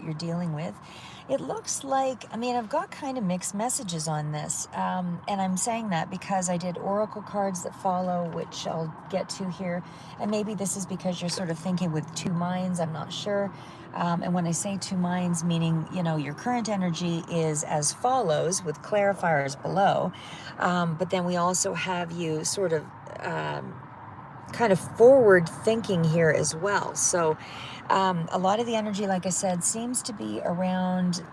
you're dealing with. It looks like, I mean, I've got kind of mixed messages on this. And I'm saying that because I did oracle cards that follow, which I'll get to here. And maybe this is because you're sort of thinking with two minds, I'm not sure. And when I say two minds, meaning, your current energy is as follows with clarifiers below. But then we also have you sort of kind of forward thinking here as well. So a lot of the energy, like I said, seems to be around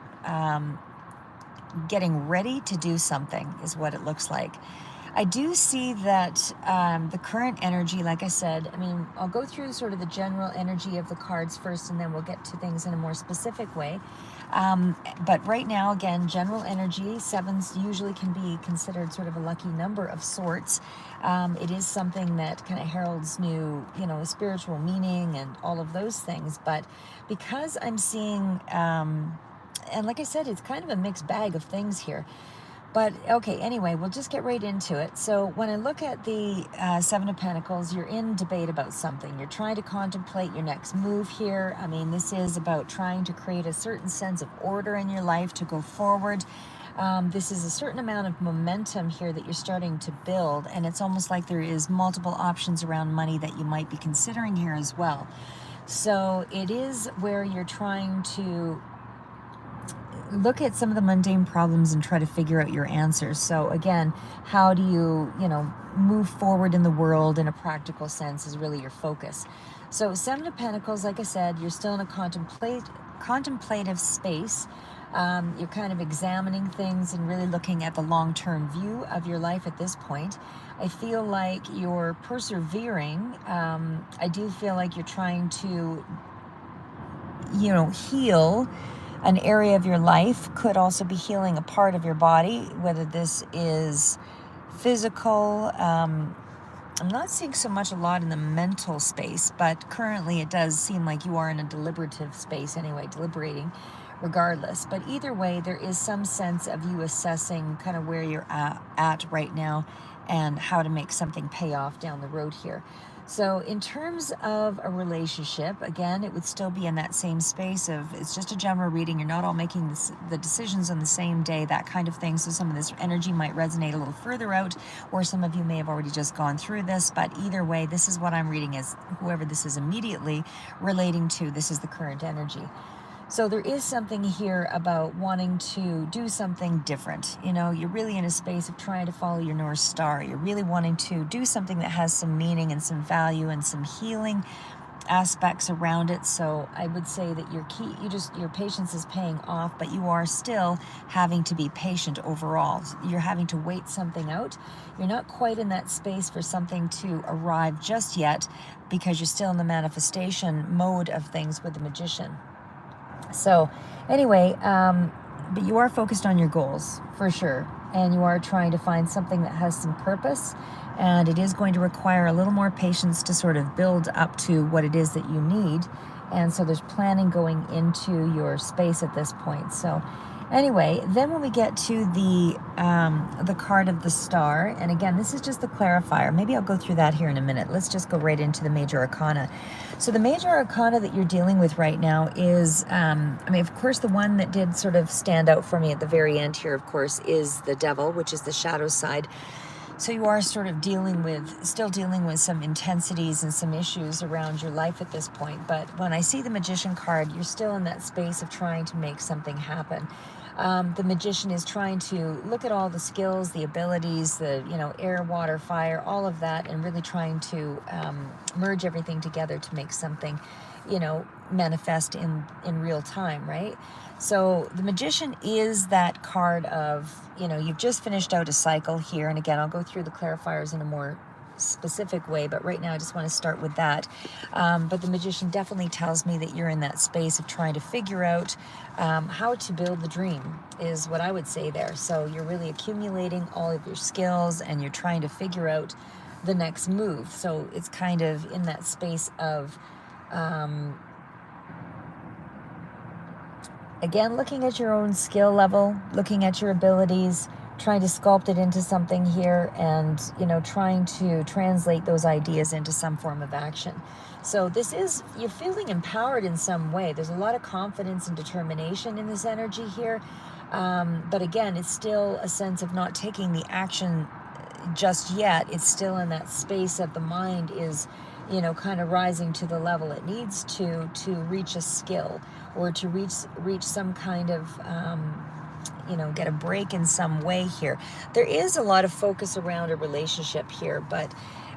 getting ready to do something is what it looks like. I do see that the current energy, like I said, I mean, I'll go through sort of the general energy of the cards first, and then we'll get to things in a more specific way. But right now, again, general energy, sevens usually can be considered sort of a lucky number of sorts. It is something that kind of heralds new, spiritual meaning and all of those things. But because I'm seeing, and like I said, it's kind of a mixed bag of things here. But okay, anyway, we'll just get right into it. So when I look at the Seven of Pentacles, you're in debate about something. You're trying to contemplate your next move here. I mean, this is about trying to create a certain sense of order in your life to go forward. This is a certain amount of momentum here that you're starting to build, and it's almost like there is multiple options around money that you might be considering here as well. So it is where you're trying to look at some of the mundane problems and try to figure out your answers. So again, how do you, move forward in the world in a practical sense is really your focus. So Seven of Pentacles, like I said, you're still in a contemplative space. You're kind of examining things and really looking at the long-term view of your life at this point. I feel like you're persevering. I do feel like you're trying to, heal an area of your life. Could also be healing a part of your body, whether this is physical. I'm not seeing so much a lot in the mental space, but currently it does seem like you are in a deliberative space anyway, deliberating regardless. But either way, there is some sense of you assessing kind of where you're at right now and how to make something pay off down the road here. So in terms of a relationship, again, it would still be in that same space of it's just a general reading. You're not all making the decisions on the same day, that kind of thing. So some of this energy might resonate a little further out, or some of you may have already just gone through this. But either way, this is what I'm reading as whoever this is immediately relating to. This is the current energy. So there is something here about wanting to do something different. You're really in a space of trying to follow your North Star. You're really wanting to do something that has some meaning and some value and some healing aspects around it. So I would say that your patience is paying off, but you are still having to be patient overall. You're having to wait something out. You're not quite in that space for something to arrive just yet because you're still in the manifestation mode of things with the Magician. So anyway, but you are focused on your goals for sure. And you are trying to find something that has some purpose. And it is going to require a little more patience to sort of build up to what it is that you need. And so there's planning going into your space at this point. So anyway, then when we get to the card of the Star, and again, this is just the clarifier. Maybe I'll go through that here in a minute. Let's just go right into the Major Arcana. So the Major Arcana that you're dealing with right now is, of course, the one that did sort of stand out for me at the very end here, of course, is the Devil, which is the shadow side. So you are sort of still dealing with some intensities and some issues around your life at this point. But when I see the Magician card, you're still in that space of trying to make something happen. The Magician is trying to look at all the skills, the abilities, the air, water, fire, all of that, and really trying to merge everything together to make something, manifest in real time, right? So the Magician is that card of, you've just finished out a cycle here. And again, I'll go through the clarifiers in a more specific way, but right now I just want to start with that. But the Magician definitely tells me that you're in that space of trying to figure out how to build the dream is what I would say there. So you're really accumulating all of your skills and you're trying to figure out the next move. So it's kind of in that space of again, looking at your own skill level, looking at your abilities, trying to sculpt it into something here, and, you know, trying to translate those ideas into some form of action. So this is, you're feeling empowered in some way. There's a lot of confidence and determination in this energy here. But again, it's still a sense of not taking the action just yet. It's still in that space of the mind is, you know, kind of rising to the level it needs to reach a skill, or to reach some kind of, you know, get a break in some way here. There is a lot of focus around a relationship here, but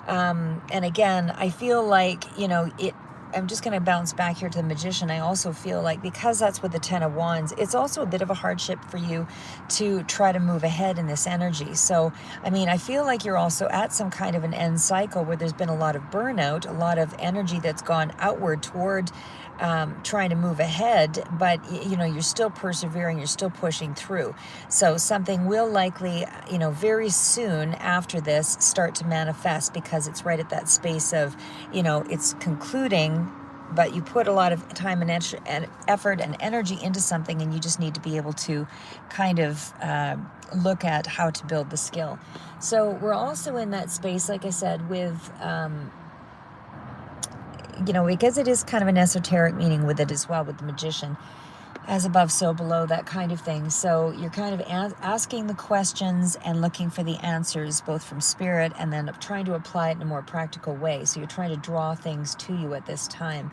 and again, I feel like, you know, I'm just going to bounce back here to the Magician. I also feel like, because that's with the Ten of Wands, it's also a bit of a hardship for you to try to move ahead in this energy. So, I mean, I feel like you're also at some kind of an end cycle where there's been a lot of burnout, a lot of energy that's gone outward toward trying to move ahead, but, you know, you're still persevering, you're still pushing through. So something will likely, you know, very soon after this start to manifest, because it's right at that space of, you know, it's concluding, but you put a lot of time and effort and energy into something, and you just need to be able to kind of look at how to build the skill. So we're also in that space, like I said, with you know, because it is kind of an esoteric meaning with it as well, with the Magician, as above, so below, that kind of thing. So you're kind of asking the questions and looking for the answers, both from spirit and then trying to apply it in a more practical way. So you're trying to draw things to you at this time.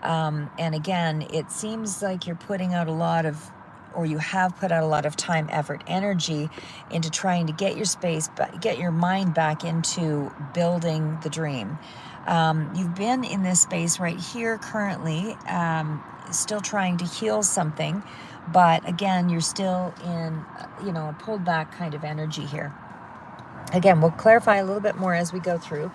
And again, it seems like you're putting out a lot of, or you have put out a lot of time, effort, energy into trying to get your space, get your mind back into building the dream. You've been in this space right here currently, still trying to heal something, but again, you're still in, you know, a pulled back kind of energy here. Again, we'll clarify a little bit more as we go through.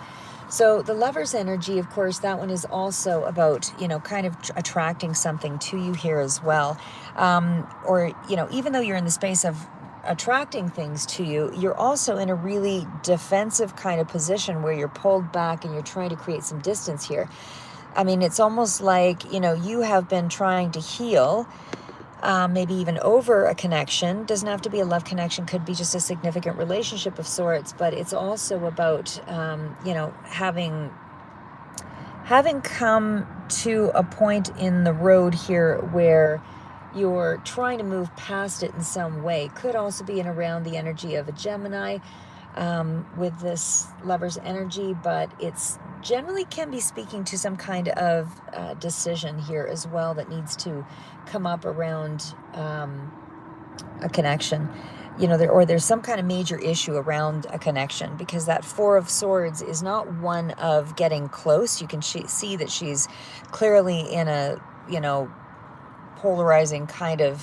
So the Lover's energy, of course, that one is also about, you know, kind of attracting something to you here as well. Or, you know, even though you're in the space of attracting things to you, you're also in a really defensive kind of position where you're pulled back and you're trying to create some distance here. I mean, it's almost like, you know, you have been trying to heal, maybe even over a connection. Doesn't have to be a love connection, could be just a significant relationship of sorts, but it's also about, you know, having come to a point in the road here where you're trying to move past it in some way. Could also be in around the energy of a Gemini with this Lover's energy, but it's generally can be speaking to some kind of decision here as well that needs to come up around a connection. You know, there's some kind of major issue around a connection, because that Four of Swords is not one of getting close. You can see that she's clearly in a, you know, polarizing kind of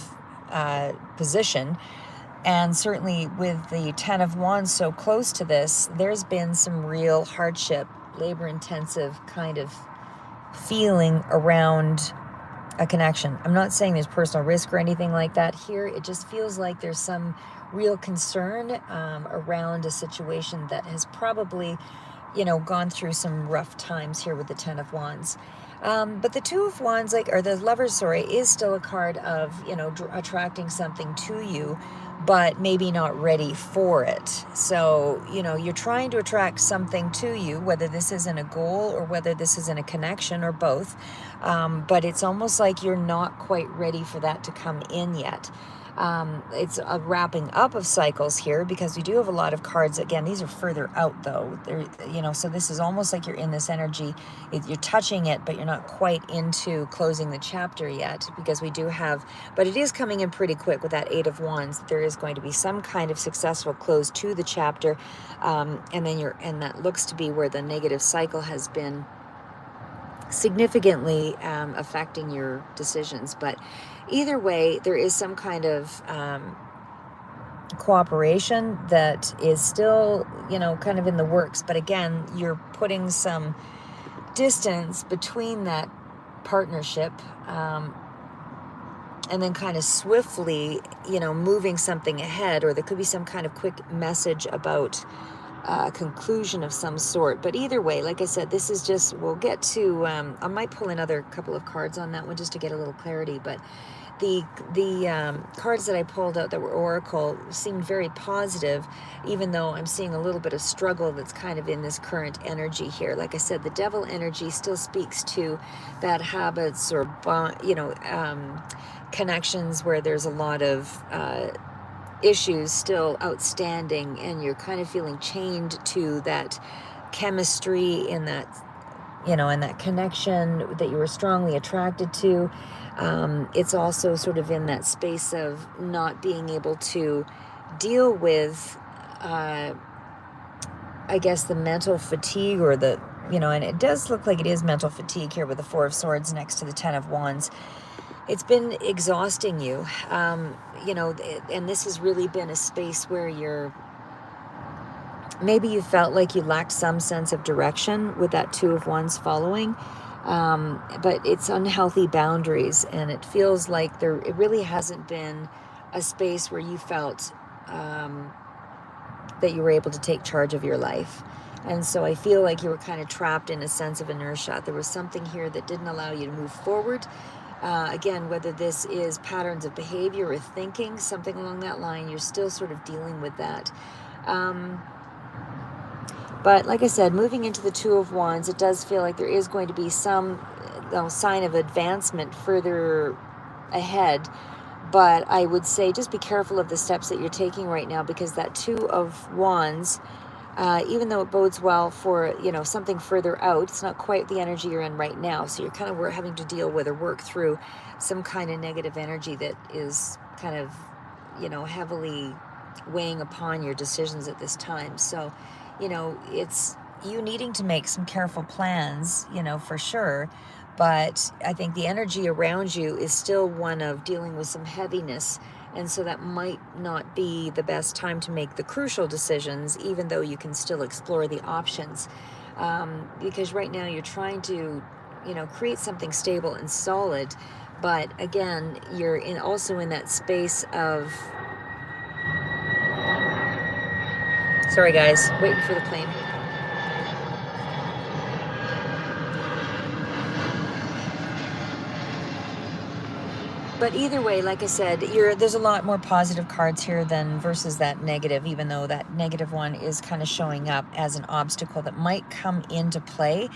position. And certainly with the Ten of Wands so close to this, there's been some real hardship, labor-intensive kind of feeling around a connection. I'm not saying there's personal risk or anything like that here. It just feels like there's some real concern around a situation that has probably, you know, gone through some rough times here with the Ten of Wands. But the Two of Wands, or the Lover's, sorry, is still a card of, you know, attracting something to you, but maybe not ready for it. So, you know, you're trying to attract something to you, whether this is in a goal or whether this is in a connection or both. But it's almost like you're not quite ready for that to come in yet. It's a wrapping up of cycles here, because we do have a lot of cards. Again, these are further out though. They're, you know, so this is almost like you're in this energy. You're touching it, but you're not quite into closing the chapter yet, because we do have, but it is coming in pretty quick with that Eight of Wands. There is going to be some kind of successful close to the chapter. And then and that looks to be where the negative cycle has been significantly affecting your decisions. But either way, there is some kind of cooperation that is still, you know, kind of in the works. But again, you're putting some distance between that partnership, and then kind of swiftly, you know, moving something ahead, or there could be some kind of quick message about conclusion of some sort. But either way, like I said, this is just, we'll get to, I might pull another couple of cards on that one just to get a little clarity, but the cards that I pulled out that were oracle seemed very positive, even though I'm seeing a little bit of struggle that's kind of in this current energy here. Like I said, the devil energy still speaks to bad habits or connections where there's a lot of issues still outstanding, and you're kind of feeling chained to that chemistry in that, in that connection that you were strongly attracted to. It's also sort of in that space of not being able to deal with, I guess, the mental fatigue or the, and it does look like it is mental fatigue here with the Four of Swords next to the Ten of Wands. It's been exhausting you, and this has really been a space where maybe you felt like you lacked some sense of direction with that Two of Wands following, but it's unhealthy boundaries, and it feels like it really hasn't been a space where you felt that you were able to take charge of your life. And so I feel like you were kind of trapped in a sense of inertia. There was something here that didn't allow you to move forward. Again, whether this is patterns of behavior or thinking, something along that line, you're still sort of dealing with that. But like I said, moving into the Two of Wands, it does feel like there is going to be some sign of advancement further ahead. But I would say just be careful of the steps that you're taking right now, because that Two of Wands, even though it bodes well for, something further out, it's not quite the energy you're in right now. So you're kind of having to deal with or work through some kind of negative energy that is kind of, heavily weighing upon your decisions at this time. So, it's you needing to make some careful plans, for sure. But I think the energy around you is still one of dealing with some heaviness. And so that might not be the best time to make the crucial decisions, even though you can still explore the options. Because right now you're trying to, create something stable and solid. But again, you're also in that space of... Sorry guys, waiting for the plane. But either way, like I said, there's a lot more positive cards here than versus that negative, even though that negative one is kind of showing up as an obstacle that might come into play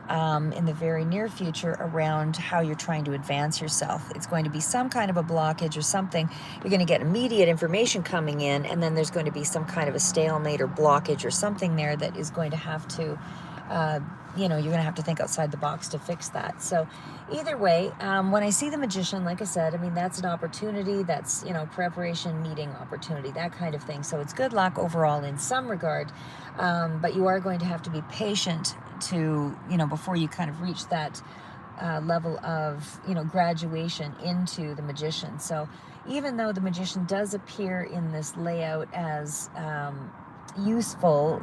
in the very near future around how you're trying to advance yourself. It's going to be some kind of a blockage or something. You're going to get immediate information coming in, and then there's going to be some kind of a stalemate or blockage or something there that is going to have to... you're going to have to think outside the box to fix that. So either way, when I see the Magician, like I said, that's an opportunity. That's, preparation, meeting, opportunity, that kind of thing. So it's good luck overall in some regard. But you are going to have to be patient to, before you kind of reach that level of, graduation into the Magician. So even though the Magician does appear in this layout as... useful,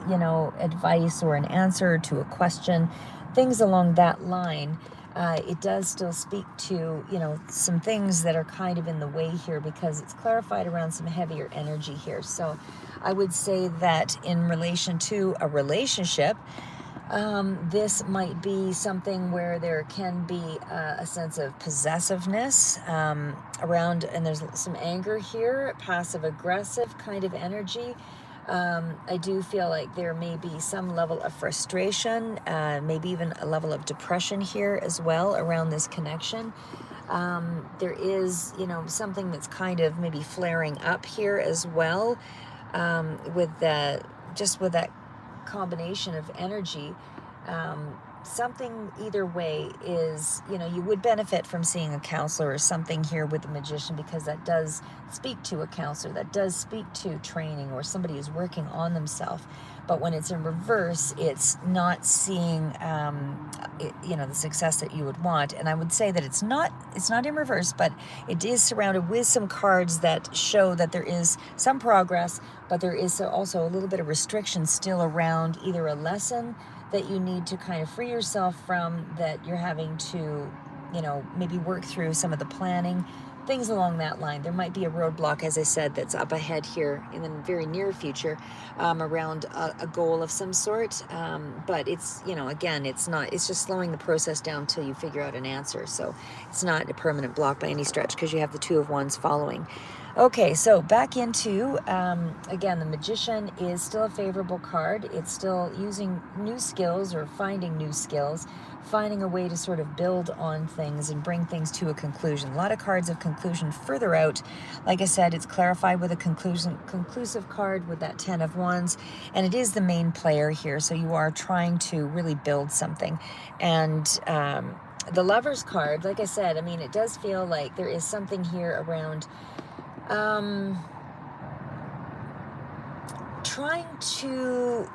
advice or an answer to a question, things along that line, it does still speak to, some things that are kind of in the way here, because it's clarified around some heavier energy here. So I would say that in relation to a relationship, this might be something where there can be a sense of possessiveness around, and there's some anger here, passive aggressive kind of energy. I do feel like there may be some level of frustration, maybe even a level of depression here as well around this connection. There is, something that's kind of maybe flaring up here as well, with that combination of energy. Something either way is, you would benefit from seeing a counselor or something here with the Magician, because that does speak to a counselor, that does speak to training or somebody who's working on themselves. But when it's in reverse, it's not seeing, the success that you would want. And I would say that it's not in reverse, but it is surrounded with some cards that show that there is some progress, but there is also a little bit of restriction still around either a lesson that you need to kind of free yourself from, that you're having to, maybe work through some of the planning things along that line. There might be a roadblock, as I said, that's up ahead here in the very near future, around a goal of some sort. But it's, again, it's just slowing the process down till you figure out an answer. So it's not a permanent block by any stretch, because you have the Two of Wands following. Okay, so back into, again, the Magician is still a favorable card. It's still using new skills or finding new skills, finding a way to sort of build on things and bring things to a conclusion. A lot of cards of conclusion further out. Like I said, it's clarified with a conclusive card with that 10 of Wands, and it is the main player here, so you are trying to really build something. And the Lover's card, like I said, I mean, it does feel like there is something here around trying to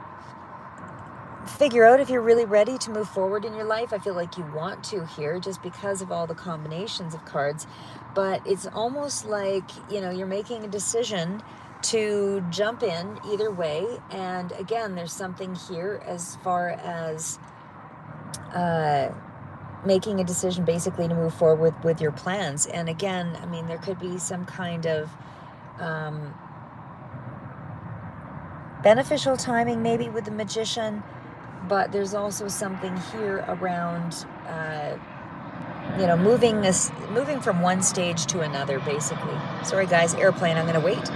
figure out if you're really ready to move forward in your life. I feel like you want to here just because of all the combinations of cards, but it's almost like, you're making a decision to jump in either way. And again, there's something here as far as making a decision basically to move forward with your plans. And again, I mean, there could be some kind of beneficial timing maybe with the Magician, but there's also something here around moving from one stage to another, basically. Sorry guys, airplane, I'm gonna wait.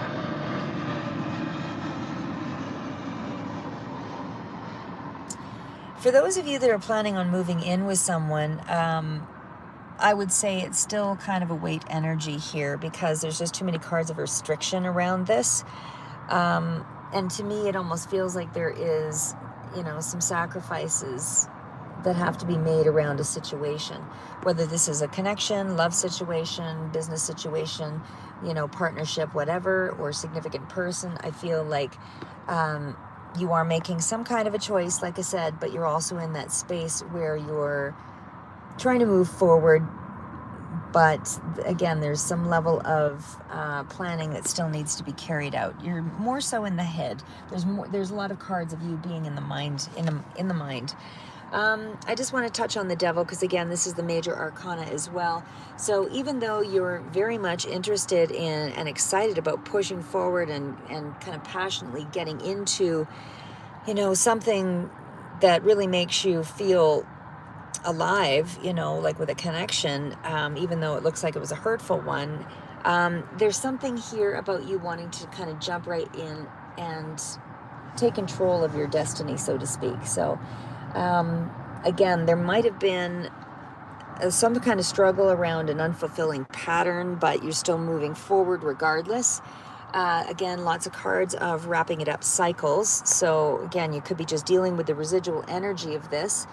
For those of you that are planning on moving in with someone, I would say it's still kind of a wait energy here, because there's just too many cards of restriction around this. And to me, it almost feels like there is, some sacrifices that have to be made around a situation, whether this is a connection, love situation, business situation, partnership, whatever, or significant person. I feel like you are making some kind of a choice, like I said, but you're also in that space where you're trying to move forward. But again, there's some level of planning that still needs to be carried out. You're more so in the head. There's a lot of cards of you being in the mind, in the mind. I just want to touch on the Devil, because again, this is the major arcana as well. So even though you're very much interested in and excited about pushing forward and kind of passionately getting into, something that really makes you feel alive, like with a connection, even though it looks like it was a hurtful one, there's something here about you wanting to kind of jump right in and take control of your destiny, so to speak. So again, there might have been some kind of struggle around an unfulfilling pattern, but you're still moving forward regardless. Again, lots of cards of wrapping it up cycles. So again, you could be just dealing with the residual energy of this,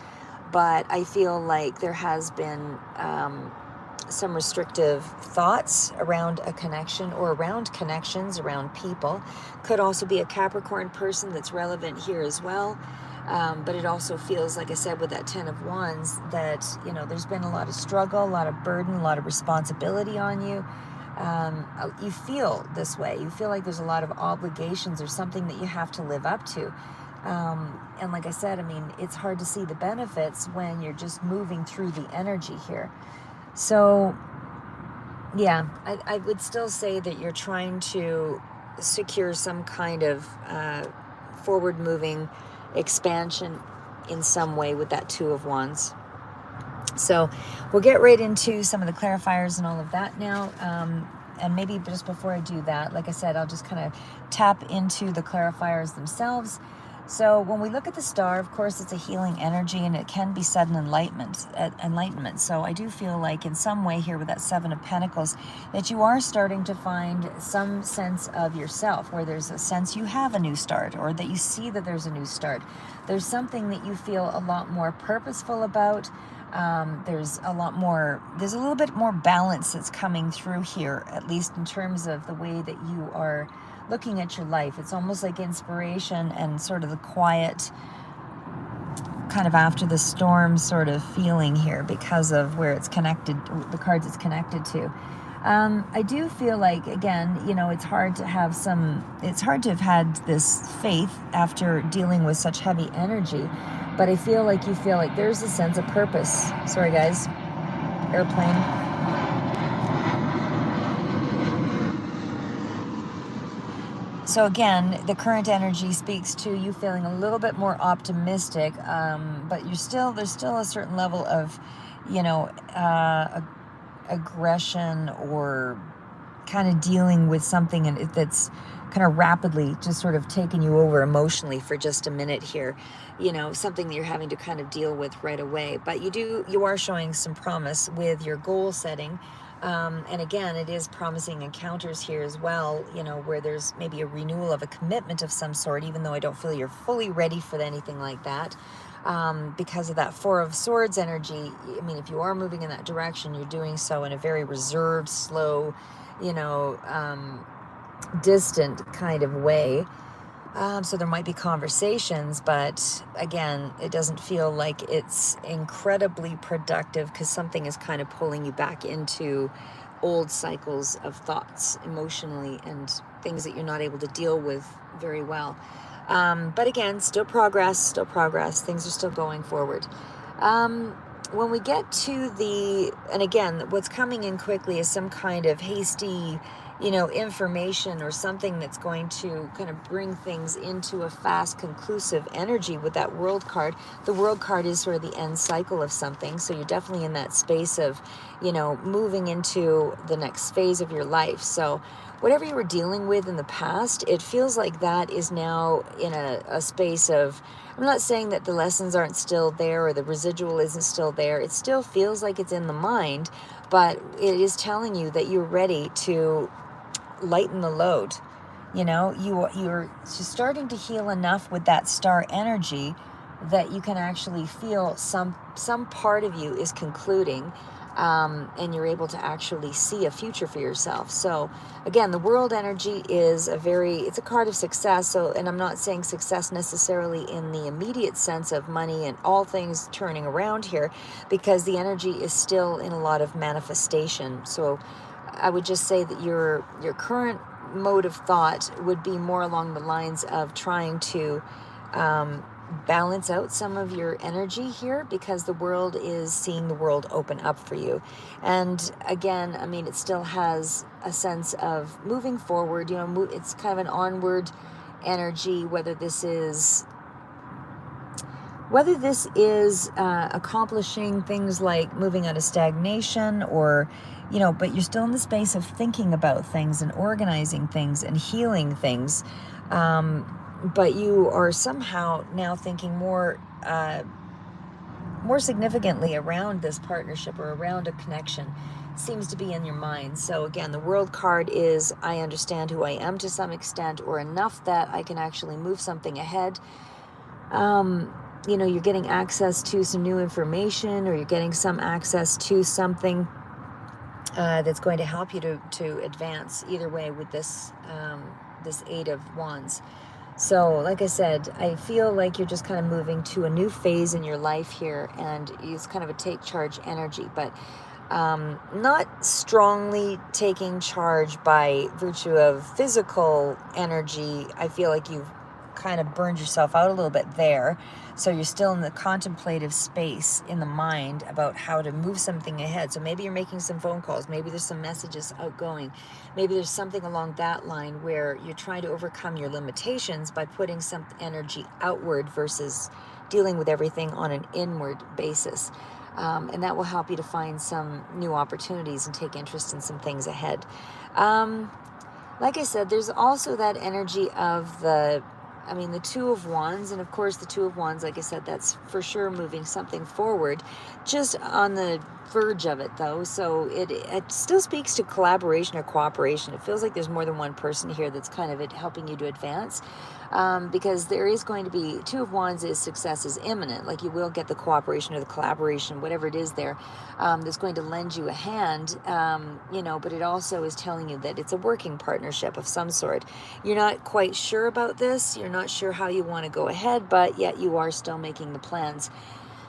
but I feel like there has been some restrictive thoughts around a connection or around connections, around people. Could also be a Capricorn person that's relevant here as well. But it also feels, like I said, with that 10 of Wands, that, there's been a lot of struggle, a lot of burden, a lot of responsibility on you. You feel this way. You feel like there's a lot of obligations or something that you have to live up to. And like I said, I mean, it's hard to see the benefits when you're just moving through the energy here. So, yeah, I would still say that you're trying to secure some kind of forward-moving expansion in some way with that 2 of Wands. So we'll get right into some of the clarifiers and all of that now. And maybe just before I do that, like I said, I'll just kind of tap into the clarifiers themselves. So when we look at the Star, of course, it's a healing energy, and it can be sudden enlightenment. So I do feel like in some way here with that 7 of Pentacles that you are starting to find some sense of yourself, where there's a sense you have a new start, or that you see that there's a new start. There's something that you feel a lot more purposeful about. There's a little bit more balance that's coming through here, at least in terms of the way that you are looking at your life. It's almost like inspiration and sort of the quiet, kind of after the storm sort of feeling here, because of where it's connected, the cards it's connected to. I do feel like, again, it's hard to have had this faith after dealing with such heavy energy, but I feel like you feel like there's a sense of purpose. Sorry guys, airplane. So again, the current energy speaks to you feeling a little bit more optimistic, but there's still a certain level of, you know, aggression or kind of dealing with something that's kind of rapidly just sort of taking you over emotionally for just a minute here, something that you're having to kind of deal with right away. But you are showing some promise with your goal setting. And again, it is promising encounters here as well, where there's maybe a renewal of a commitment of some sort, even though I don't feel you're fully ready for anything like that. Because of that Four of Swords energy. I mean, if you are moving in that direction, you're doing so in a very reserved, slow, distant kind of way. So there might be conversations, but again, it doesn't feel like it's incredibly productive because something is kind of pulling you back into old cycles of thoughts emotionally and things that you're not able to deal with very well. But again, still progress, things are still going forward. When we get to and again, what's coming in quickly is some kind of hasty, information or something that's going to kind of bring things into a fast, conclusive energy with that World card. The World card is sort of the end cycle of something. So you're definitely in that space of, moving into the next phase of your life. So whatever you were dealing with in the past, it feels like that is now in a space of, I'm not saying that the lessons aren't still there or the residual isn't still there. It still feels like it's in the mind, but it is telling you that you're ready to lighten the load. You're just starting to heal enough with that star energy that you can actually feel some part of you is concluding, and you're able to actually see a future for yourself. So again, the World energy is it's a card of success. So, and I'm not saying success necessarily in the immediate sense of money and all things turning around here, because the energy is still in a lot of manifestation. So I would just say that your current mode of thought would be more along the lines of trying to balance out some of your energy here, because the world is seeing the world open up for you. And again, I mean, it still has a sense of moving forward, it's kind of an onward energy, whether this is accomplishing things like moving out of stagnation or, but you're still in the space of thinking about things and organizing things and healing things. But you are somehow now thinking more significantly around this partnership or around a connection. Seems to be in your mind. So again, the World card is, I understand who I am to some extent, or enough that I can actually move something ahead. You're getting access to some new information, or you're getting some access to something that's going to help you to advance either way with this Eight of Wands. So like I said, I feel like you're just kind of moving to a new phase in your life here, and it's kind of a take charge energy, but not strongly taking charge by virtue of physical energy. I feel like you've kind of burned yourself out a little bit there. So you're still in the contemplative space in the mind about how to move something ahead. So maybe you're making some phone calls. Maybe there's some messages outgoing. Maybe there's something along that line where you're trying to overcome your limitations by putting some energy outward versus dealing with everything on an inward basis. And that will help you to find some new opportunities and take interest in some things ahead. Like I said, there's also that energy of the Two of Wands. And of course, the Two of Wands, like I said, that's for sure moving something forward. Just on the verge of it, though. So it still speaks to collaboration or cooperation. It feels like there's more than one person here that's kind of helping you to advance. Because there is going to be, Two of Wands is success is imminent. Like you will get the cooperation or the collaboration, whatever it is there, that's going to lend you a hand, but it also is telling you that it's a working partnership of some sort. You're not quite sure about this. You're not sure how you want to go ahead, but yet you are still making the plans.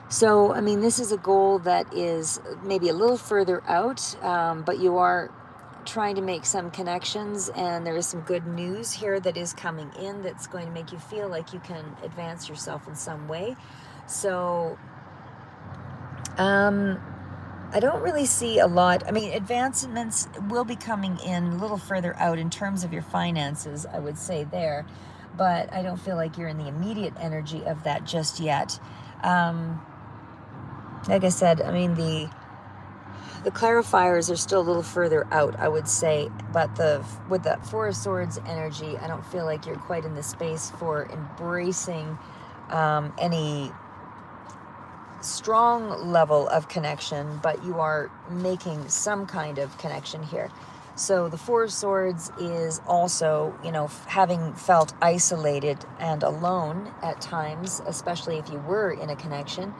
So, this is a goal that is maybe a little further out, but you are trying to make some connections, and there is some good news here that is coming in that's going to make you feel like you can advance yourself in some way. So, I don't really see a lot. I mean, advancements will be coming in a little further out in terms of your finances, I would say there, but I don't feel like you're in the immediate energy of that just yet. Um, like I said, I mean, the clarifiers are still a little further out, I would say, but with the Four of Swords energy, I don't feel like you're quite in the space for embracing any strong level of connection, but you are making some kind of connection here. So the Four of Swords is also, having felt isolated and alone at times, especially if you were in a connection.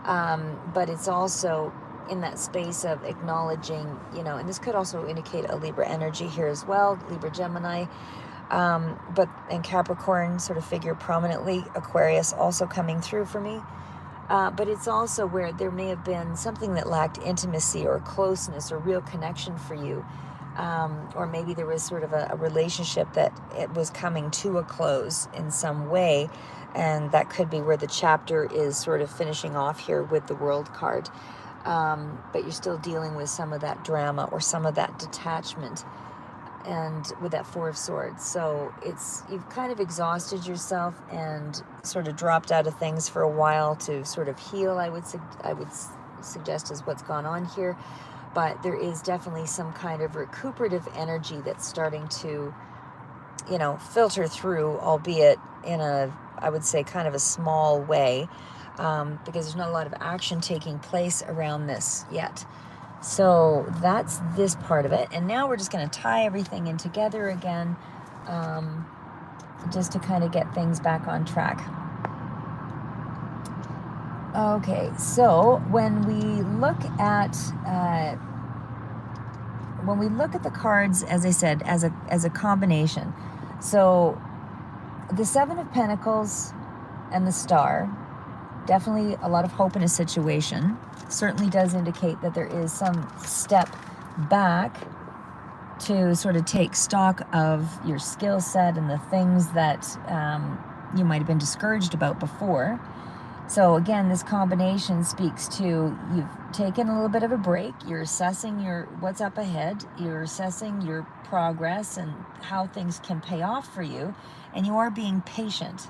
But it's also in that space of acknowledging, and this could also indicate a Libra energy here as well, Libra, Gemini, and Capricorn sort of figure prominently, Aquarius also coming through for me. But it's also where there may have been something that lacked intimacy or closeness or real connection for you. Or maybe there was sort of a relationship that it was coming to a close in some way. And that could be where the chapter is sort of finishing off here with the World card. But you're still dealing with some of that drama or some of that detachment, and with that Four of Swords. So you've kind of exhausted yourself and sort of dropped out of things for a while to sort of heal, I would suggest is what's gone on here. But there is definitely some kind of recuperative energy that's starting to, filter through, albeit in I would say kind of a small way, because there's not a lot of action taking place around this yet. So that's this part of it. And now we're just going to tie everything in together again, just to kind of get things back on track. Okay, so when we look at the cards, as I said, as a combination, so the Seven of Pentacles and the Star, definitely a lot of hope in a situation. Certainly does indicate that there is some step back to sort of take stock of your skill set and the things that you might have been discouraged about before. So again, this combination speaks to you've taken a little bit of a break. You're assessing what's up ahead. You're assessing your progress and how things can pay off for you. And you are being patient.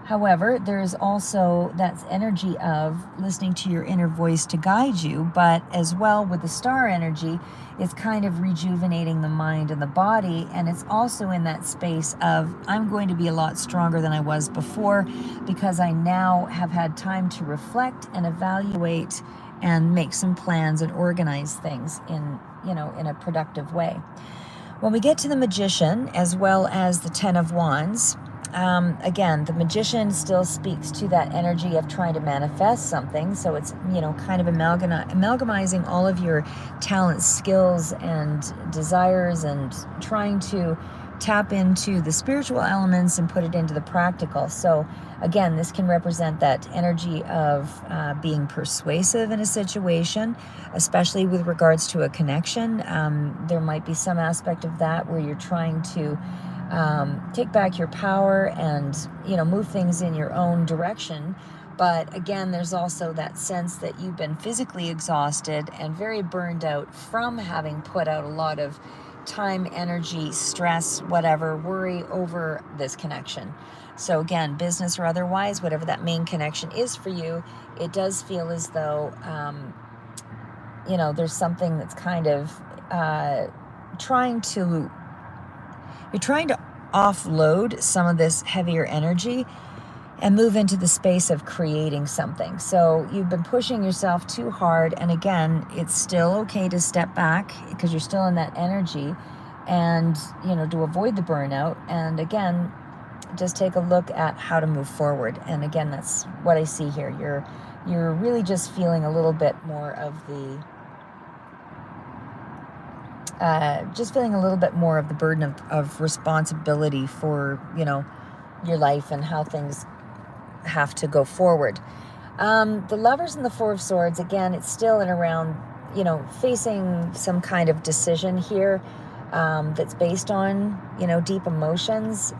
However, there's also that energy of listening to your inner voice to guide you, but as well with the Star energy, it's kind of rejuvenating the mind and the body, and it's also in that space of I'm going to be a lot stronger than I was before because I now have had time to reflect and evaluate and make some plans and organize things in a productive way. When we get to the Magician, as well as the Ten of Wands, again, the Magician still speaks to that energy of trying to manifest something. So it's, kind of amalgamizing all of your talents, skills, and desires, and trying to tap into the spiritual elements and put it into the practical. So again, this can represent that energy of being persuasive in a situation, especially with regards to a connection. There might be some aspect of that where you're trying to take back your power and, move things in your own direction. But again, there's also that sense that you've been physically exhausted and very burned out from having put out a lot of time, energy, stress, whatever, worry over this connection. So again, business or otherwise, whatever that main connection is for you, it does feel as though, there's something that's kind of trying to offload some of this heavier energy and move into the space of creating something. So you've been pushing yourself too hard. And again, it's still okay to step back because you're still in that energy and, to avoid the burnout. And again, just take a look at how to move forward. And again, that's what I see here. You're really just feeling a little bit more of the burden of responsibility for, your life and how things have to go forward. The Lovers and the Four of Swords, again, it's still in around, facing some kind of decision here. that's based on, deep emotions.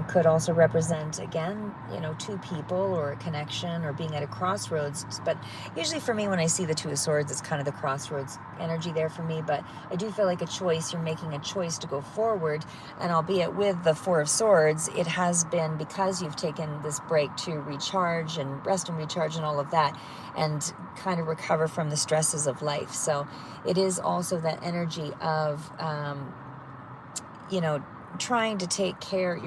Could also represent, again, two people or a connection or being at a crossroads. But usually for me, when I see the Two of Swords, it's kind of the crossroads energy there for me. But I do feel like a choice. You're making a choice to go forward. And albeit with the Four of Swords, it has been because you've taken this break to recharge and rest and recharge and all of that, and kind of recover from the stresses of life. So it is also that energy of, you know, you're trying to take care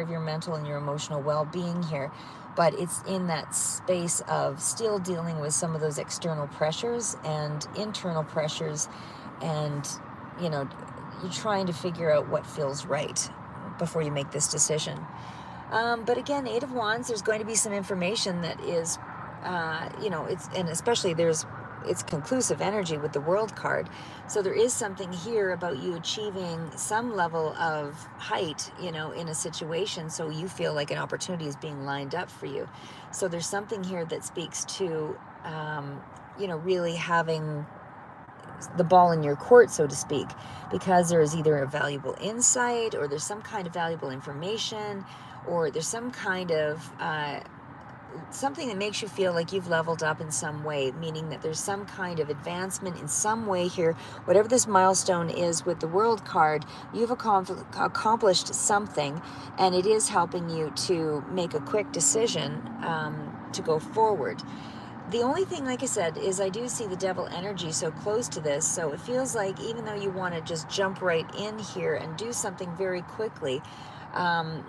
of your mental and your emotional well-being here, but it's in that space of still dealing with some of those external pressures and internal pressures, and, you're trying to figure out what feels right before you make this decision. But again, Eight of Wands, there's going to be some information that is, and especially it's conclusive energy with the World card. So there is something here about you achieving some level of height, in a situation, so you feel like an opportunity is being lined up for you. So there's something here that speaks to, really having the ball in your court, so to speak, because there is either a valuable insight, or there's some kind of valuable information, or there's some kind of something that makes you feel like you've leveled up in some way, meaning that there's some kind of advancement in some way here. Whatever this milestone is with the World card, you've accomplished something, and it is helping you to make a quick decision to go forward. The only thing, like I said, is I do see the Devil energy so close to this, so it feels like even though you want to just jump right in here and do something very quickly,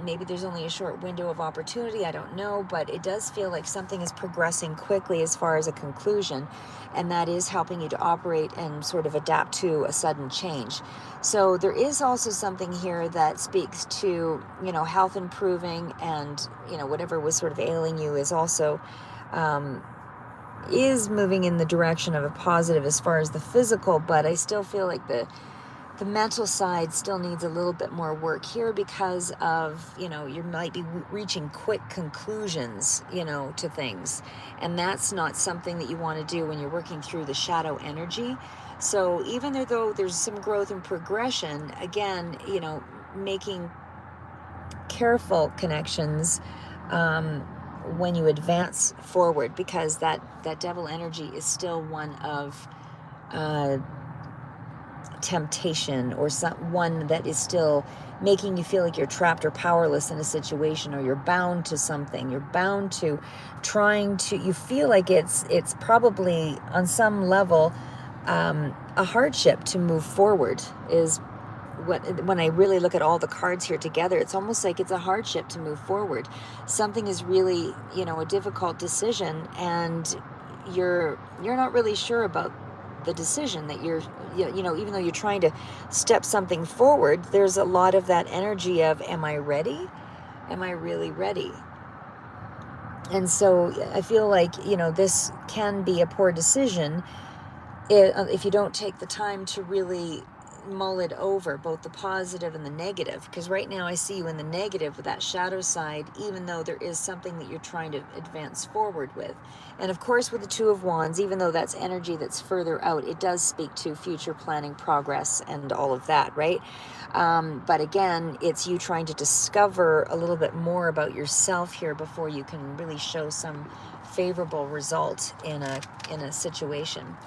maybe there's only a short window of opportunity, I don't know, but it does feel like something is progressing quickly as far as a conclusion, and that is helping you to operate and sort of adapt to a sudden change. So there is also something here that speaks to, health improving, and, whatever was sort of ailing you is also is moving in the direction of a positive as far as the physical, but I still feel like the mental side still needs a little bit more work here, because of, you might be reaching quick conclusions, to things. And that's not something that you want to do when you're working through the shadow energy. So even though there's some growth and progression, again, making careful connections when you advance forward, because that Devil energy is still one of temptation, or one that is still making you feel like you're trapped or powerless in a situation, or you're bound to something. You're bound to you feel like it's probably on some level a hardship to move forward. Is when I really look at all the cards here together, it's almost like it's a hardship to move forward. Something is really, a difficult decision, and you're not really sure about the decision that even though you're trying to step something forward, there's a lot of that energy of, am I ready? Am I really ready? And so I feel like, this can be a poor decision if you don't take the time to really mull it over, both the positive and the negative, because right now I see you in the negative with that shadow side, even though there is something that you're trying to advance forward with. And of course, with the Two of Wands, even though that's energy that's further out, it does speak to future planning, progress, and all of that, right? But again, it's you trying to discover a little bit more about yourself here before you can really show some favorable result in a situation.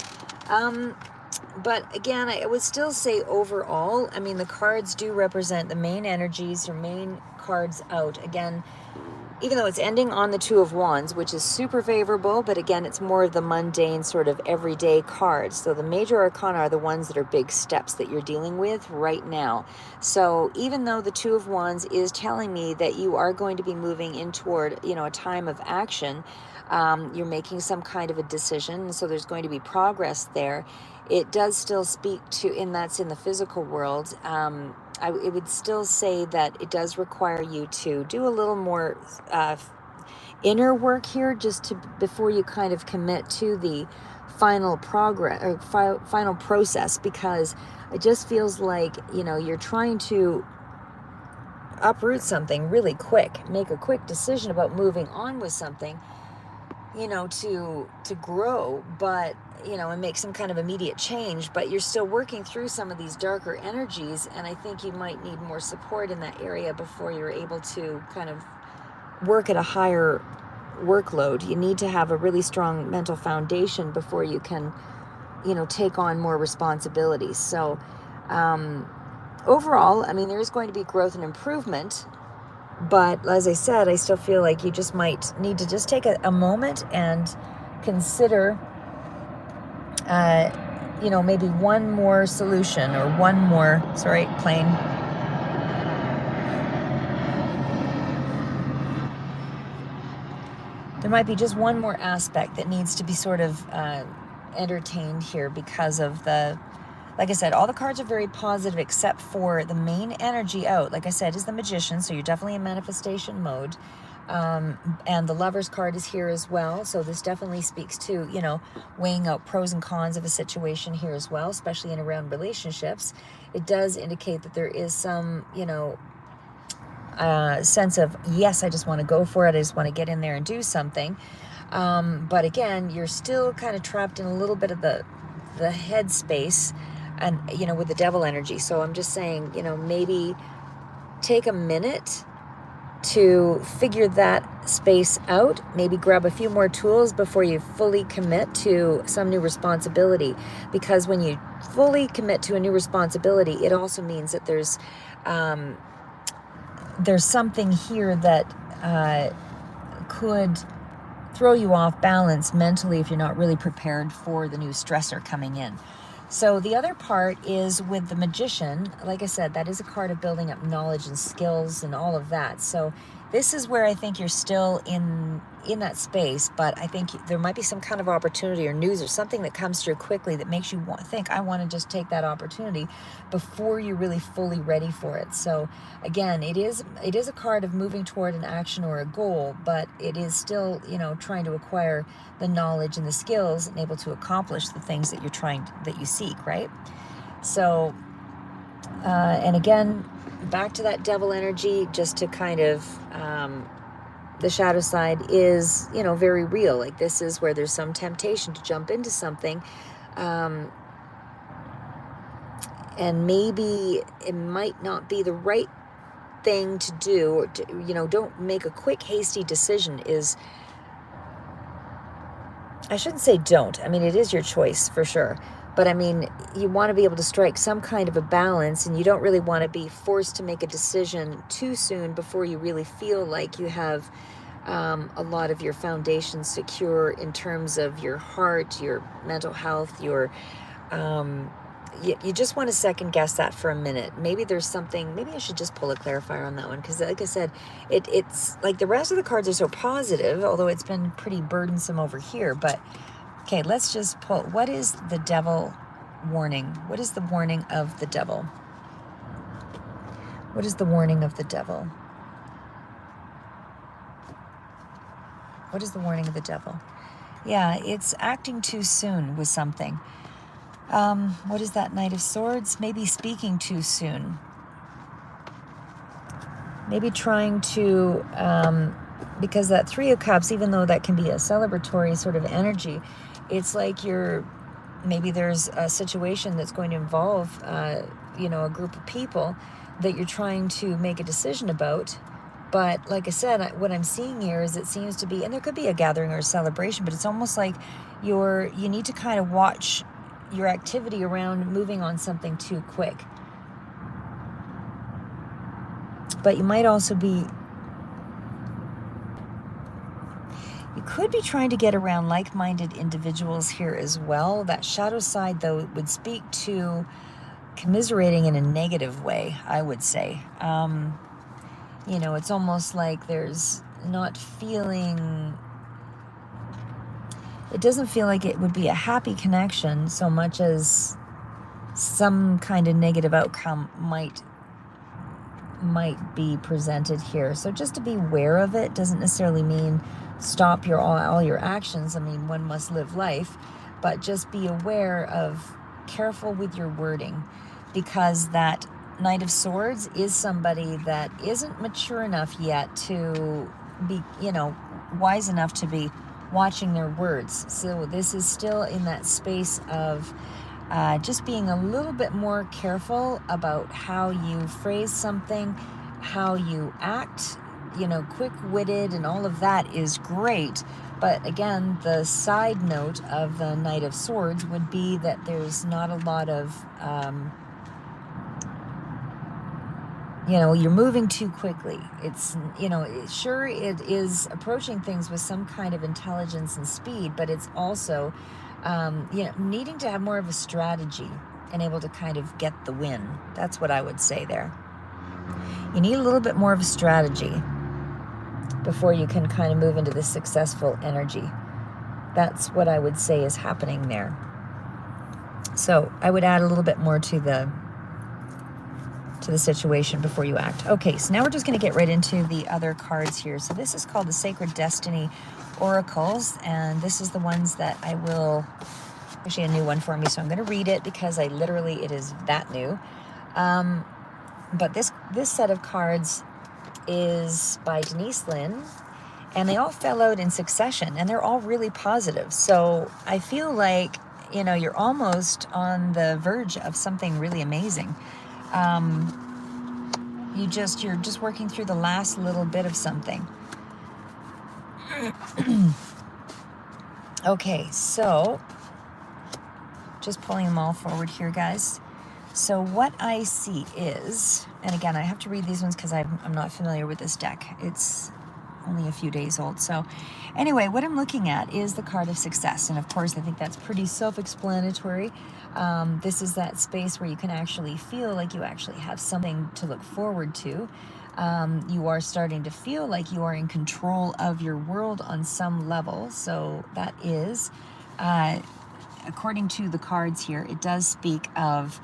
But again, I would still say overall, the cards do represent the main energies, your main cards out. Again, even though it's ending on the Two of Wands, which is super favorable, but again, it's more of the mundane sort of everyday cards. So the major arcana are the ones that are big steps that you're dealing with right now. So even though the Two of Wands is telling me that you are going to be moving in toward, a time of action, you're making some kind of a decision, so there's going to be progress there. It does still speak to, and that's in the physical world. It would still say that it does require you to do a little more inner work here, before you kind of commit to the final progress or final process, because it just feels like, you're trying to uproot something really quick, make a quick decision about moving on with something. to grow, but and make some kind of immediate change, but you're still working through some of these darker energies, and I think you might need more support in that area before you're able to kind of work at a higher workload. You need to have a really strong mental foundation before you can take on more responsibilities. So overall, I mean, there is going to be growth and improvement, but as I said, I still feel like you just might need to just take a moment and consider, maybe one more solution or one more, sorry, plane. There might be just one more aspect that needs to be sort of entertained here because of like I said, all the cards are very positive except for the main energy out, like I said, is the Magician. So you're definitely in manifestation mode. And the Lover's card is here as well. So this definitely speaks to, weighing out pros and cons of a situation here as well, especially in around relationships. It does indicate that there is some, sense of, yes, I just want to go for it. I just want to get in there and do something. But again, you're still kind of trapped in a little bit of the head space and, with the Devil energy. So I'm just saying, maybe take a minute to figure that space out. Maybe grab a few more tools before you fully commit to some new responsibility. Because when you fully commit to a new responsibility, it also means that there's something here that could throw you off balance mentally if you're not really prepared for the new stressor coming in. So the other part is with the Magician. Like I said, that is a card of building up knowledge and skills and all of that. So this is where I think you're still in that space, but I think there might be some kind of opportunity or news or something that comes through quickly that makes you think, I want to just take that opportunity before you're really fully ready for it. So again, it is a card of moving toward an action or a goal, but it is still, trying to acquire the knowledge and the skills and able to accomplish the things that that you seek, right? So, and again, back to that Devil energy, just to kind of, the shadow side is, very real. Like this is where there's some temptation to jump into something. And maybe it might not be the right thing to do, or to, don't make a quick, hasty decision I shouldn't say don't. I mean, it is your choice for sure. But I mean, you want to be able to strike some kind of a balance, and you don't really want to be forced to make a decision too soon before you really feel like you have a lot of your foundation secure in terms of your heart, your mental health, your you just want to second guess that for a minute. Maybe there's something, maybe I should just pull a clarifier on that one, because like I said, it's like the rest of the cards are so positive, although it's been pretty burdensome over here. But okay, let's just pull, what is the Devil warning? What is the warning of the Devil? What is the warning of the Devil? What is the warning of the Devil? Yeah, it's acting too soon with something. What is that? Knight of Swords? Maybe speaking too soon. Maybe trying to, because that Three of Cups, even though that can be a celebratory sort of energy, it's like maybe there's a situation that's going to involve, a group of people that you're trying to make a decision about. But like I said, what I'm seeing here is it seems to be, and there could be a gathering or a celebration, but it's almost like you need to kind of watch your activity around moving on something too quick. But you might also you could be trying to get around like-minded individuals here as well. That shadow side, though, would speak to commiserating in a negative way, I would say. It's almost like there's not feeling, it doesn't feel like it would be a happy connection so much as some kind of negative outcome might be presented here. So just to be aware of it doesn't necessarily mean stop all your actions. I mean, one must live life, but just be aware of, careful with your wording, because that Knight of Swords is somebody that isn't mature enough yet to be, wise enough to be watching their words. So this is still in that space of just being a little bit more careful about how you phrase something, how you act. Quick-witted and all of that is great. But again, the side note of the Knight of Swords would be that there's not a lot of, you're moving too quickly. It's, sure, it is approaching things with some kind of intelligence and speed, but it's also, needing to have more of a strategy and able to kind of get the win. That's what I would say there. You need a little bit more of a strategy before you can kind of move into this successful energy. That's what I would say is happening there. So I would add a little bit more to the situation before you act. Okay, so now we're just going to get right into the other cards here. So this is called the Sacred Destiny Oracles, and this is the ones that I will, actually a new one for me, so I'm going to read it because it is that new. But this set of cards is by Denise Linn, and they all fell out in succession, and they're all really positive. So I feel like, you're almost on the verge of something really amazing. You're just working through the last little bit of something. Okay, so just pulling them all forward here, guys. So what I see is, and again, I have to read these ones because I'm not familiar with this deck. It's only a few days old. So anyway, what I'm looking at is the card of success. And of course, I think that's pretty self-explanatory. This is that space where you can actually feel like you actually have something to look forward to. You are starting to feel like you are in control of your world on some level. So that is, according to the cards here, it does speak of,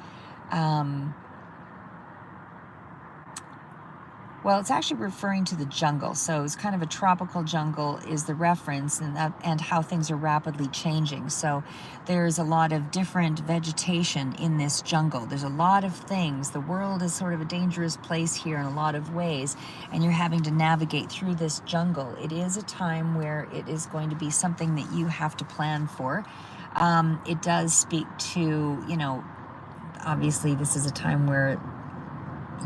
well, it's actually referring to the jungle. So it's kind of a tropical jungle is the reference, and how things are rapidly changing. So there's a lot of different vegetation in this jungle. There's a lot of things. The world is sort of a dangerous place here in a lot of ways, and you're having to navigate through this jungle. It is a time where it is going to be something that you have to plan for. It does speak to, obviously this is a time where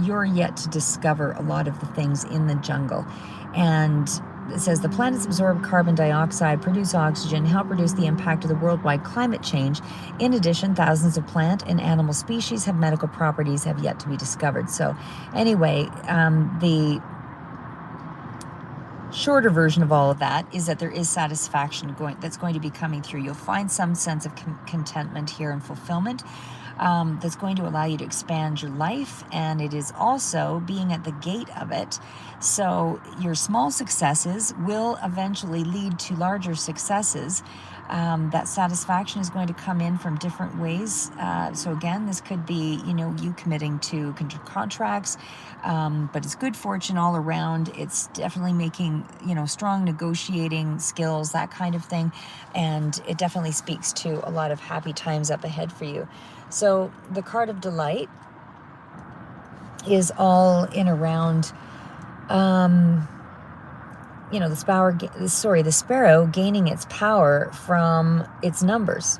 you're yet to discover a lot of the things in the jungle. And it says the planets absorb carbon dioxide, produce oxygen, help reduce the impact of the worldwide climate change. In addition, thousands of plant and animal species have medical properties have yet to be discovered. So anyway, the shorter version of all of that is that there is satisfaction that's going to be coming through. You'll find some sense of contentment here and fulfillment. That's going to allow you to expand your life, and it is also being at the gate of it. So your small successes will eventually lead to larger successes. That satisfaction is going to come in from different ways. So again, this could be, you committing to contracts, but it's good fortune all around. It's definitely making, strong negotiating skills, that kind of thing. And it definitely speaks to a lot of happy times up ahead for you. So the card of delight is all in around, the sparrow gaining its power from its numbers.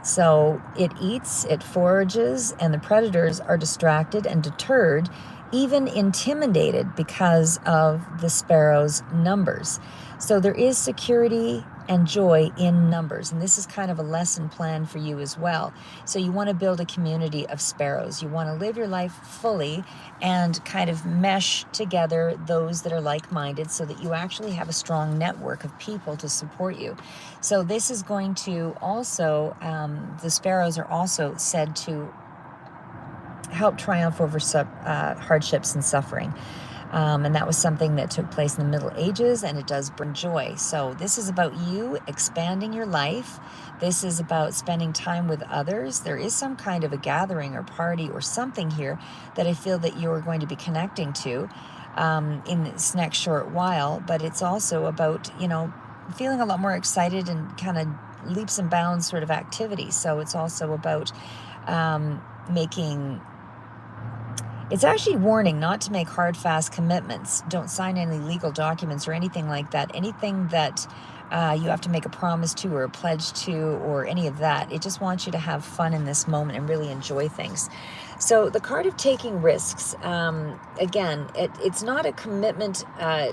So it eats, it forages, and the predators are distracted and deterred, even intimidated because of the sparrow's numbers. So there is security and joy in numbers. And this is kind of a lesson plan for you as well. So you want to build a community of sparrows. You want to live your life fully and kind of mesh together those that are like-minded so that you actually have a strong network of people to support you. So this is going to also, the sparrows are also said to help triumph over hardships and suffering. And that was something that took place in the Middle Ages, and it does bring joy. So this is about you expanding your life. This is about spending time with others. There is some kind of a gathering or party or something here that I feel that you're going to be connecting to in this next short while. But it's also about, feeling a lot more excited and kind of leaps and bounds sort of activity. So it's also about it's actually warning not to make hard, fast commitments. Don't sign any legal documents or anything like that. Anything that you have to make a promise to or a pledge to or any of that. It just wants you to have fun in this moment and really enjoy things. So the card of taking risks, again, it's not a commitment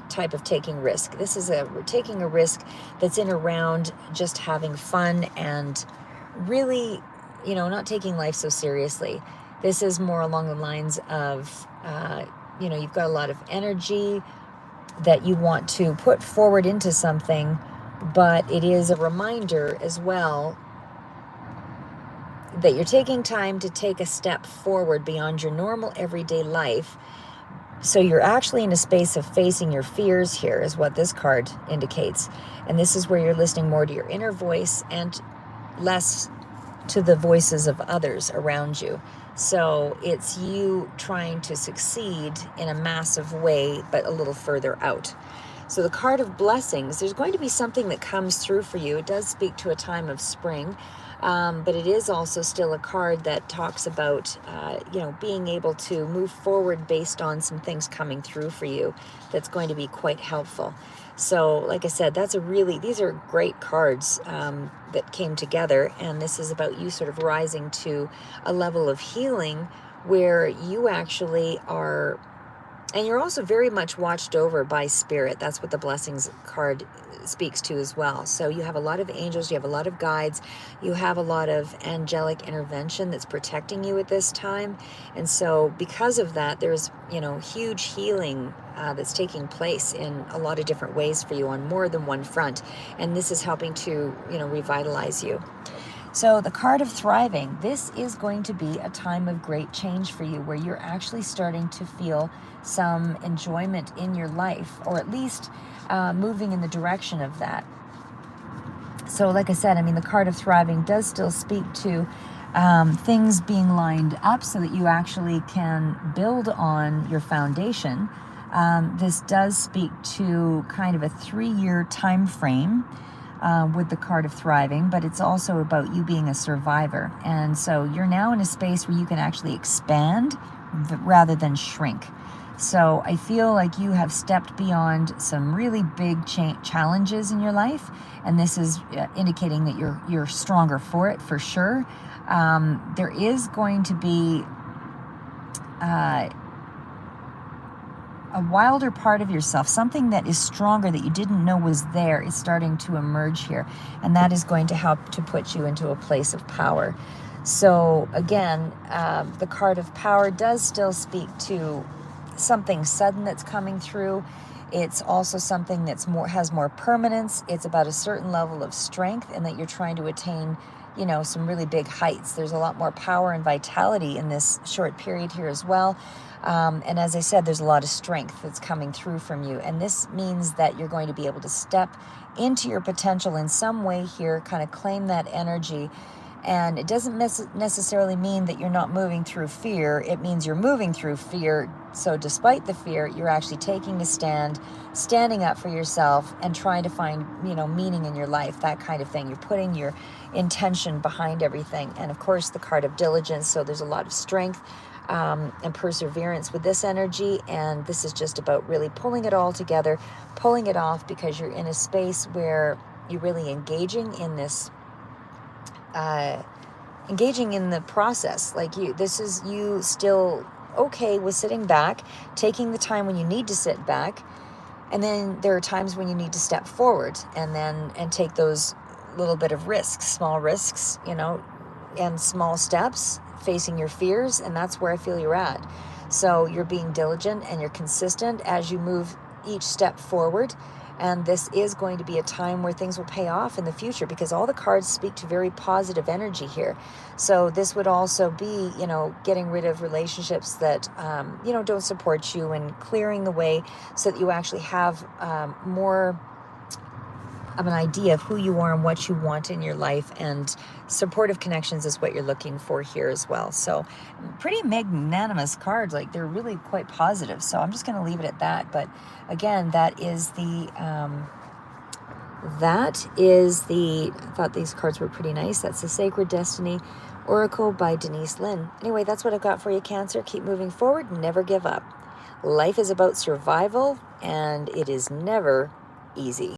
type of taking risk. This is taking a risk that's in around just having fun and really, not taking life so seriously. This is more along the lines of, you've got a lot of energy that you want to put forward into something, but it is a reminder as well that you're taking time to take a step forward beyond your normal everyday life. So you're actually in a space of facing your fears here, is what this card indicates. And this is where you're listening more to your inner voice and less to the voices of others around you. So it's you trying to succeed in a massive way, but a little further out. So the card of blessings, there's going to be something that comes through for you. It does speak to a time of spring, but it is also still a card that talks about, being able to move forward based on some things coming through for you. That's going to be quite helpful. So, like I said, these are great cards that came together, and this is about you sort of rising to a level of healing where you actually are. And you're also very much watched over by spirit. That's what the blessings card speaks to as well. So you have a lot of angels, you have a lot of guides, you have a lot of angelic intervention that's protecting you at this time. And so because of that, there's, huge healing that's taking place in a lot of different ways for you on more than one front. And this is helping to, revitalize you. So the card of thriving, this is going to be a time of great change for you where you're actually starting to feel some enjoyment in your life, or at least moving in the direction of that. So like I said, the card of thriving does still speak to things being lined up so that you actually can build on your foundation. This does speak to kind of a 3-year time frame. With the card of thriving, but it's also about you being a survivor. And so you're now in a space where you can actually expand rather than shrink. So I feel like you have stepped beyond some really big challenges in your life, and this is indicating that you're stronger for it, for sure. There is going to be a wilder part of yourself, something that is stronger that you didn't know was there, is starting to emerge here. And that is going to help to put you into a place of power. So again, the card of power does still speak to something sudden that's coming through. It's also something that's has more permanence. It's about a certain level of strength, and that you're trying to attain, some really big heights. There's a lot more power and vitality in this short period here as well. And as I said, there's a lot of strength that's coming through from you. And this means that you're going to be able to step into your potential in some way here, kind of claim that energy. And it doesn't necessarily mean that you're not moving through fear. It means you're moving through fear. So despite the fear, you're actually taking a stand, standing up for yourself, and trying to find, meaning in your life, that kind of thing. You're putting your intention behind everything. And of course, the card of diligence. So there's a lot of strength and perseverance with this energy. And this is just about really pulling it all together, pulling it off, because you're in a space where you're really engaging in this engaging in the process. Like this is you still okay with sitting back, taking the time when you need to sit back, and then there are times when you need to step forward and take those little bit of risks, small risks, and small steps, facing your fears. And that's where I feel you're at. So you're being diligent and you're consistent as you move each step forward. And this is going to be a time where things will pay off in the future, because all the cards speak to very positive energy here. So this would also be, getting rid of relationships that, don't support you, and clearing the way so that you actually have more of an idea of who you are and what you want in your life. And supportive connections is what you're looking for here as well. So pretty magnanimous cards. Like, they're really quite positive. So I'm just going to leave it at that. But again, that is the I thought these cards were pretty nice. That's the Sacred Destiny Oracle by Denise Linn. Anyway, that's what I've got for you, Cancer. Keep moving forward. Never give up. Life is about survival, and it is never easy.